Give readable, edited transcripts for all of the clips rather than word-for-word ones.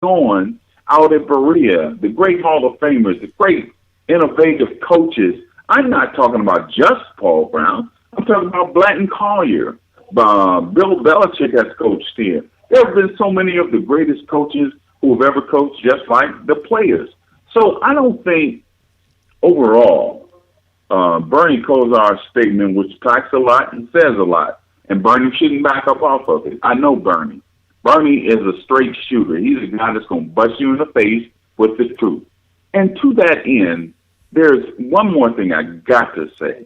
on out at Berea, the great Hall of Famers, the great innovative coaches. I'm not talking about just Paul Brown. I'm talking about Blanton Collier. Bill Belichick has coached here. There have been so many of the greatest coaches who have ever coached, just like the players. So I don't think overall Bernie Kosars' statement, which packs a lot and says a lot, and Bernie shouldn't back up off of it. I know Bernie. Bernie is a straight shooter. He's a guy that's going to bust you in the face with the truth. And to that end, there's one more thing I got to say.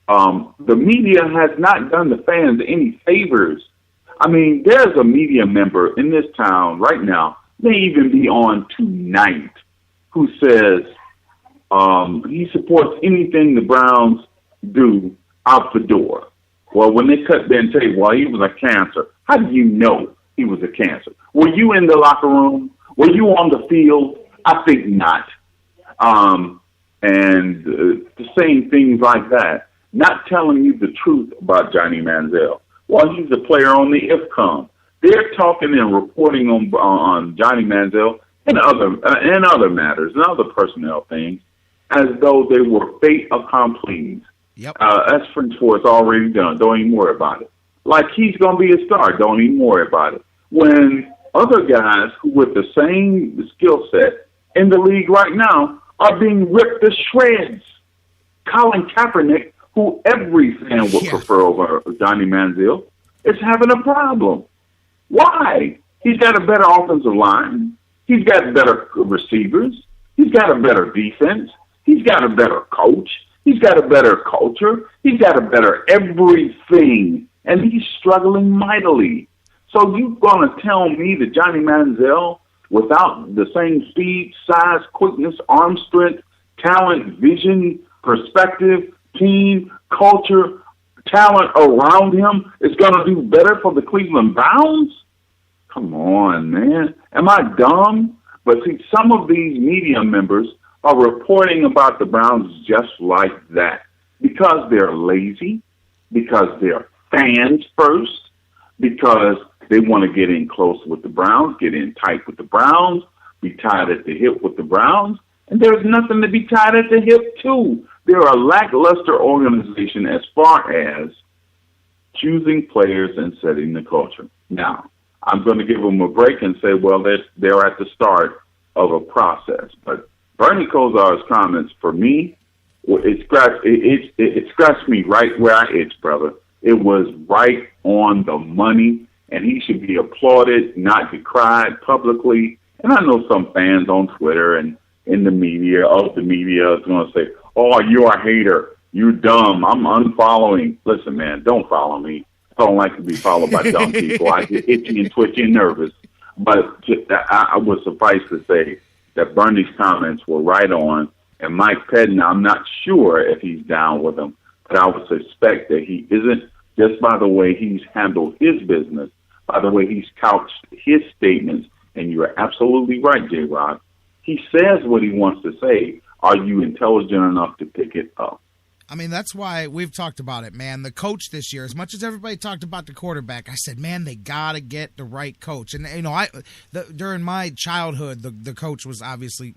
The media has not done the fans any favors. I mean, there's a media member in this town right now, may even be on tonight, who says he supports anything the Browns do out the door. Well, when they cut Ben Tate, well, he was a cancer. How do you know he was a cancer? Were you in the locker room? Were you on the field? I think not. And saying things like that, not telling you the truth about Johnny Manziel. Well, he's a player on the IFCOM. They're talking and reporting on Johnny Manziel and other matters and other personnel things as though they were fait accomplis. Yep. That's French for it's already done. Don't even worry about it. Like he's going to be a star. Don't even worry about it. When other guys who with the same skill set in the league right now are being ripped to shreds. Colin Kaepernick, who every fan would prefer over Johnny Manziel, is having a problem. Why? He's got a better offensive line. He's got better receivers. He's got a better defense. He's got a better coach. He's got a better culture. He's got a better everything. And he's struggling mightily. So you're going to tell me that Johnny Manziel, without the same speed, size, quickness, arm strength, talent, vision, perspective, team, culture, talent around him, is going to do better for the Cleveland Browns? Come on, man. Am I dumb? But see, some of these media members are reporting about the Browns just like that because they're lazy, because they're fans first, because they want to get in close with the Browns, get in tight with the Browns, be tied at the hip with the Browns, and there's nothing to be tied at the hip to. They're a lackluster organization as far as choosing players and setting the culture. Now, I'm going to give them a break and say, well, they're at the start of a process. But Bernie Kosars' comments, for me, it scratched me right where I itch, brother. It was right on the money, and he should be applauded, not decried publicly. And I know some fans on Twitter and in the media, is going to say, oh, you're a hater. You're dumb. I'm unfollowing. Listen, man, don't follow me. I don't like to be followed by dumb people. I get itchy and twitchy and nervous. But I would suffice to say that Bernie's comments were right on. And Mike Pettine, I'm not sure if he's down with him, but I would suspect that he isn't, just by the way he's handled his business, by the way he's couched his statements. And you're absolutely right, J-Rod. He says what he wants to say. Are you intelligent enough to pick it up? I mean, that's why we've talked about it, man. The coach this year, as much as everybody talked about the quarterback, I said, man, they got to get the right coach. And, you know, during my childhood, the coach was obviously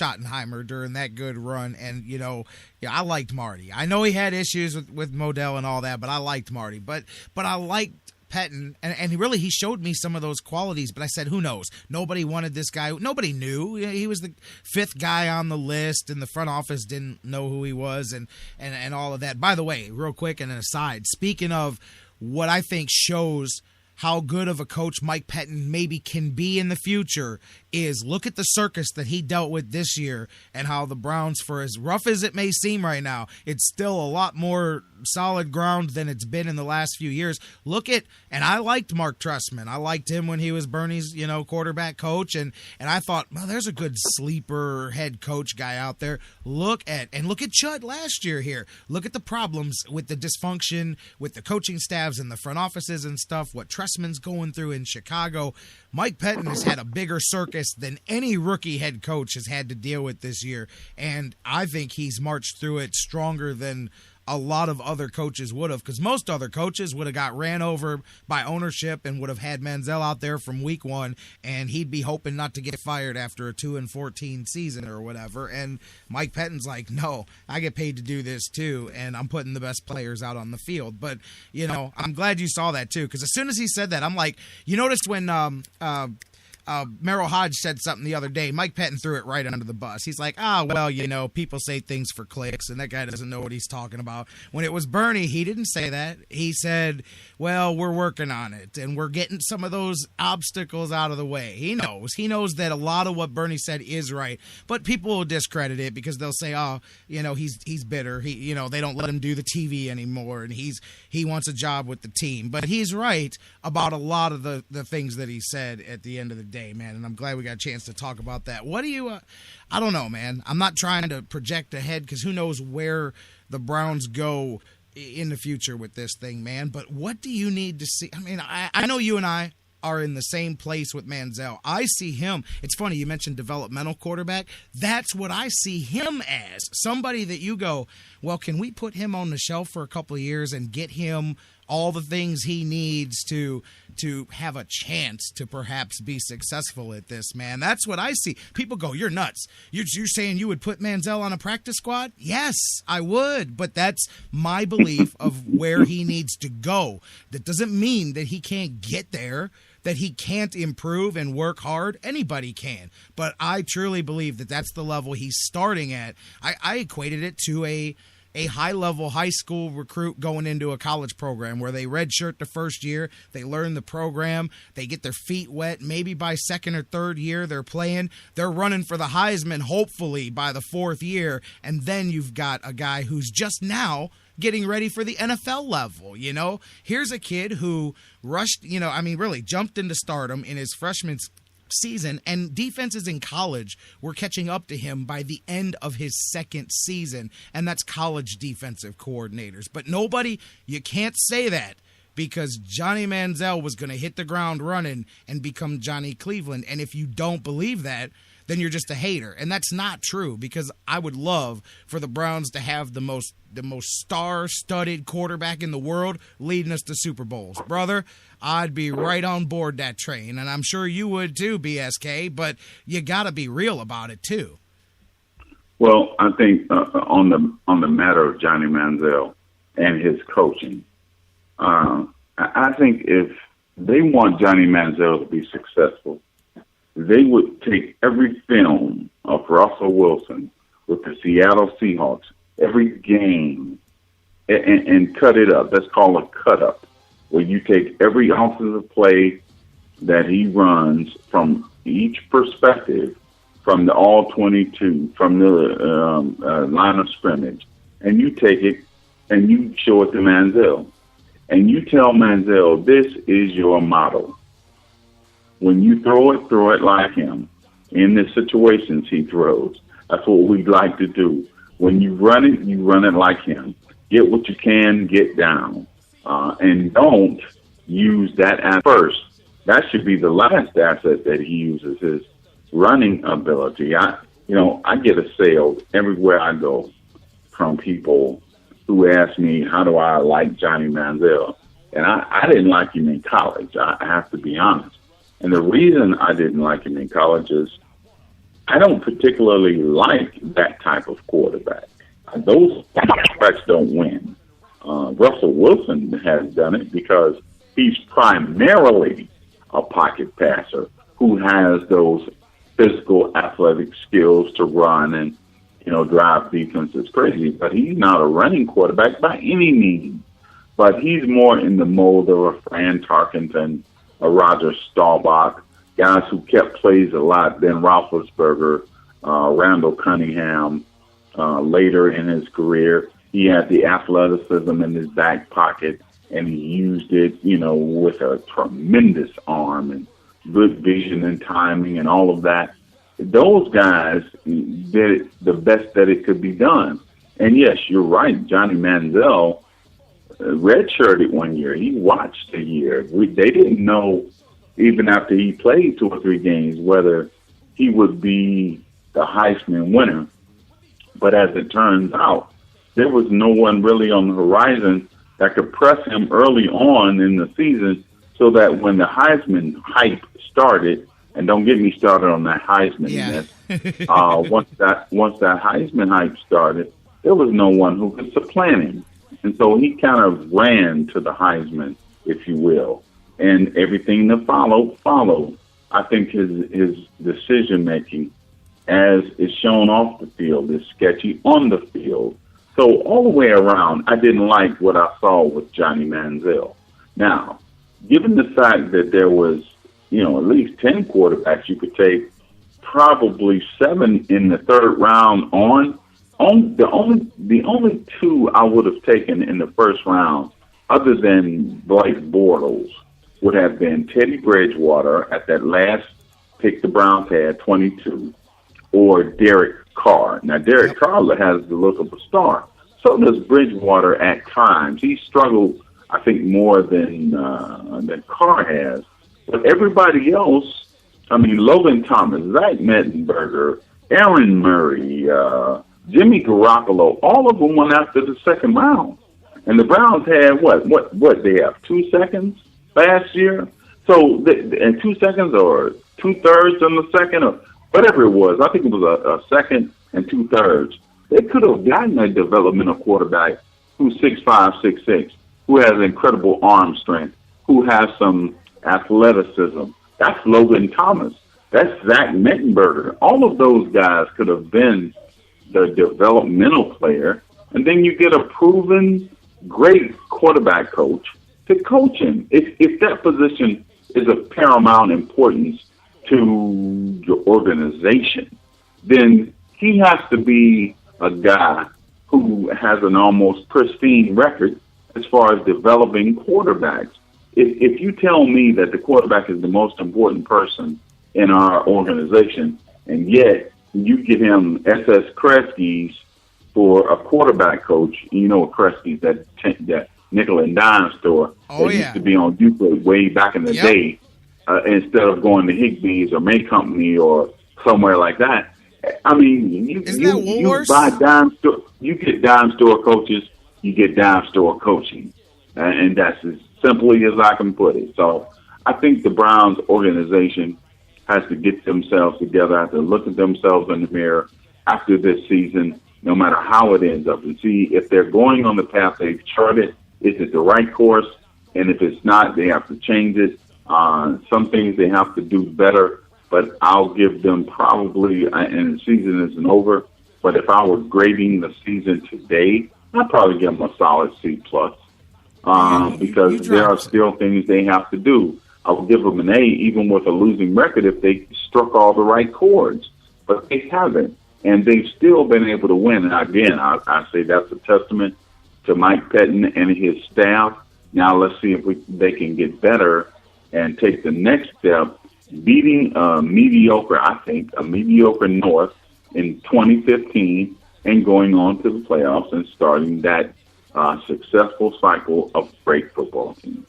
Schottenheimer during that good run. And, you know, I liked Marty. I know he had issues with Modell and all that, but I liked Marty. But I liked Pettine, and he showed me some of those qualities, but I said, who knows? Nobody wanted this guy. Nobody knew. He was the fifth guy on the list, and the front office didn't know who he was and all of that. By the way, real quick and an aside, speaking of what I think shows how good of a coach Mike Pettine maybe can be in the future is look at the circus that he dealt with this year and how the Browns, for as rough as it may seem right now, it's still a lot more solid ground than it's been in the last few years. Look at, and I liked Mark Trestman. I liked him when he was Bernie's, quarterback coach, and I thought, well, there's a good sleeper head coach guy out there. Look at Chud last year here. Look at the problems with the dysfunction with the coaching staffs and the front offices and stuff, what Trestman's going through in Chicago. Mike Pettine has had a bigger circus than any rookie head coach has had to deal with this year, and I think he's marched through it stronger than a lot of other coaches would have, because most other coaches would have got ran over by ownership and would have had Manziel out there from week one, and he'd be hoping not to get fired after a 2-14 season or whatever. And Mike Pettine's like, no, I get paid to do this too, and I'm putting the best players out on the field. But, you know, I'm glad you saw that too, because as soon as he said that, I'm like, you noticed when Merrill Hodge said something the other day, Mike Pettine threw it right under the bus. He's like, well, you know, people say things for clicks, and that guy doesn't know what he's talking about. When it was Bernie, he didn't say that. He said, well, we're working on it, and we're getting some of those obstacles out of the way. He knows. He knows that a lot of what Bernie said is right, but people will discredit it because they'll say, oh, you know, he's bitter. You know, they don't let him do the TV anymore, and he wants a job with the team. But he's right about a lot of the things that he said at the end of the day. Man, and I'm glad we got a chance to talk about that. What do you I don't know, man. I'm not trying to project ahead because who knows where the Browns go in the future with this thing, man. But what do you need to see? I mean, I know you and I are in the same place with Manziel. I see him. It's funny, you mentioned developmental quarterback. That's what I see him as. Somebody that you go, well, can we put him on the shelf for a couple of years and get him all the things he needs to have a chance to perhaps be successful at this, man? That's what I see. People go, you're nuts. You're saying you would put Manziel on a practice squad? Yes, I would, but that's my belief of where he needs to go. That doesn't mean that he can't get there, that he can't improve and work hard. Anybody can. But I truly believe that that's the level he's starting at. I equated it to a high-level high school recruit going into a college program where they redshirt the first year, they learn the program, they get their feet wet. Maybe by second or third year they're playing. They're running for the Heisman, hopefully, by the fourth year. And then you've got a guy who's just now getting ready for the NFL level, you know? Here's a kid who rushed, really jumped into stardom in his freshman season, and defenses in college were catching up to him by the end of his second season, and that's college defensive coordinators. But you can't say that because Johnny Manziel was going to hit the ground running and become Johnny Cleveland. And if you don't believe that, then you're just a hater. And that's not true, because I would love for the Browns to have the most star-studded quarterback in the world leading us to Super Bowls. Brother, I'd be right on board that train, and I'm sure you would too, BSK, but you got to be real about it too. Well, I think on the matter of Johnny Manziel and his coaching, I think if they want Johnny Manziel to be successful, they would take every film of Russell Wilson with the Seattle Seahawks, every game, and cut it up. That's called a cut-up, where you take every offensive play that he runs from each perspective, from the all-22, from the line of scrimmage, and you take it and you show it to Manziel. And you tell Manziel, this is your model. When you throw it like him. In the situations he throws. That's what we'd like to do. When you run it like him. Get what you can get down. And don't use that at first. That should be the last asset that he uses, his running ability. I get assailed everywhere I go from people who ask me, how do I like Johnny Manziel? And I didn't like him in college. I have to be honest. And the reason I didn't like him in college is I don't particularly like that type of quarterback. Those quarterbacks don't win. Russell Wilson has done it because he's primarily a pocket passer who has those physical, athletic skills to run and, drive defenses crazy. But he's not a running quarterback by any means. But he's more in the mold of a Fran Tarkenton, a Roger Staubach, guys who kept plays a lot, Ben Roethlisberger, Randall Cunningham. Later in his career, he had the athleticism in his back pocket, and he used it, with a tremendous arm and good vision and timing and all of that. Those guys did it the best that it could be done. And yes, you're right, Johnny Manziel redshirted one year. He watched a year. They didn't know, even after he played 2 or 3 games, whether he would be the Heisman winner. But as it turns out, there was no one really on the horizon that could press him early on in the season, so that when the Heisman hype started, and don't get me started on that Heisman. Yeah. Once that Heisman hype started, there was no one who could supplant him, and so he kind of ran to the Heisman, if you will, and everything that followed. I think his decision making, as is shown off the field, is sketchy on the field. So all the way around, I didn't like what I saw with Johnny Manziel. Now, given the fact that there was, at least 10 quarterbacks you could take, probably 7 in the third round the only 2 I would have taken in the first round, other than Blake Bortles, would have been Teddy Bridgewater at that last pick the Browns had, 22, or Derek Carr. Now, Derek Carr has the look of a star. So does Bridgewater at times. He struggled, I think, more than Carr has. But everybody else, Logan Thomas, Zach Mettenberger, Aaron Murray, Jimmy Garoppolo, all of them went after the second round. And the Browns had what they have, 2 seconds last year? So, and 2 seconds or 2/3 on the second, or whatever it was. I think it was a second and 2/3. They could have gotten a developmental quarterback who's 6'5", 6'6", who has incredible arm strength, who has some athleticism. That's Logan Thomas. That's Zach Mettenberger. All of those guys could have been the developmental player, and then you get a proven great quarterback coach to coach him. If that position is of paramount importance to your organization, then he has to be a guy who has an almost pristine record as far as developing quarterbacks. If you tell me that the quarterback is the most important person in our organization, and yet you get him SS Kresge's for a quarterback coach, Kresge's, that nickel and dime store that used to be on Euclid way back in the day, instead of going to Higbee's or May Company or somewhere like that. You buy dime store, you get dime store coaches, you get dime store coaching, and that's as simply as I can put it. So I think the Browns organization has to get themselves together, have to look at themselves in the mirror after this season, no matter how it ends up, and see if they're going on the path they've charted, is it the right course? And if it's not, they have to change it. Some things they have to do better, but I'll give them probably, and the season isn't over, but if I were grading the season today, I'd probably give them a solid C+, because there are still things they have to do. I would give them an A, even with a losing record, if they struck all the right chords, but they haven't, and they've still been able to win. And again, I say that's a testament to Mike Pettine and his staff. Now let's see if they can get better and take the next step, beating a mediocre North in 2015 and going on to the playoffs and starting that successful cycle of great football teams.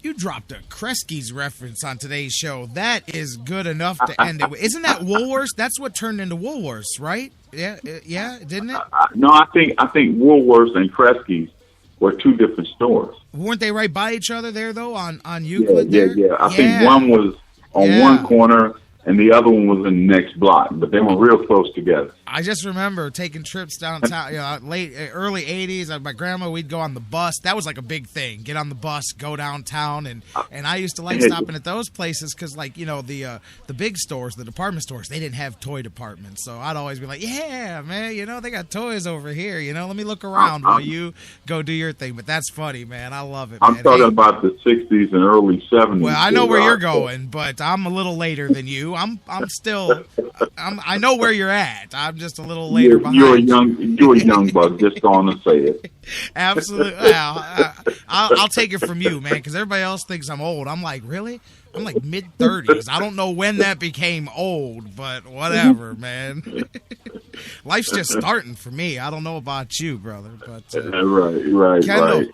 You dropped a Kresge's reference on today's show. That is good enough to end it. Isn't that Woolworths? That's what turned into Woolworths, right? Yeah, didn't it? No, I think Woolworths and Kresge's were 2 different stores. Weren't they right by each other there, though, on Euclid? Yeah. I think one was on one corner and the other one was in the next block, but they were real close together. I just remember taking trips downtown, early 80s. My grandma, we'd go on the bus. That was like a big thing. Get on the bus, go downtown, and I used to like stopping at those places because, the big stores, the department stores, they didn't have toy departments. So I'd always be like, yeah, man, they got toys over here. Let me look around while you go do your thing. But that's funny, man. I love it, man. I'm talking about the 60s and early 70s. Well, I know where you're going, but I'm a little later than you. I know where you're at. I'm just a little later behind. You're a young buck. Just going to say it. Absolutely. I'll take it from you, man, because everybody else thinks I'm old. I'm like, really? I'm like mid-30s. I don't know when that became old, but whatever, man. Life's just starting for me. I don't know about you, brother. But right. Kendall,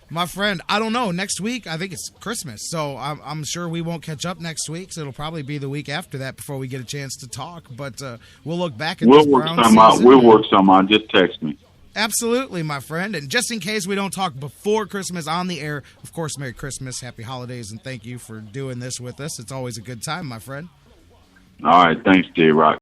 my friend, I don't know. Next week, I think it's Christmas, so I'm sure we won't catch up next week. So it'll probably be the week after that before we get a chance to talk. But we'll look back at this Brown season. We'll work some out. Just text me. Absolutely, my friend. And just in case we don't talk before Christmas on the air, of course, Merry Christmas, Happy Holidays, and thank you for doing this with us. It's always a good time, my friend. All right. Thanks, J-Rock.